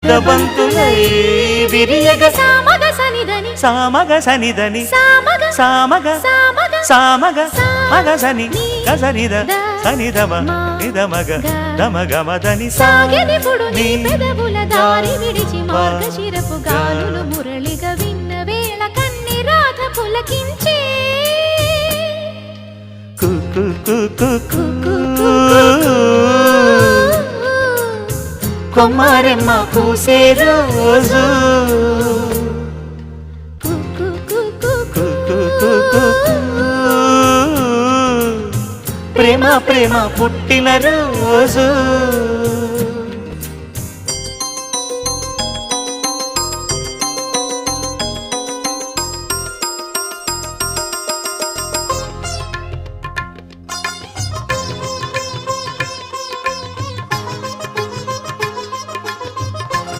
ముద్దబంతులై విరియగ సామగ సనిదని సామగ సనిదని సామగ సామగ సామగ సామగ మగసని గసనిద సనిదమ నిదమగ దమగమదని సాగెనిపుడు నీ పెదవుల దారి విడిచి మార్గశిరపు గాలులు మురళిగా విన్న వేళ కన్ని రాధ పులకించే కొమ్మారెమ్మ పూసే రోజు ప్రేమ ప్రేమ పుట్టిన రోజు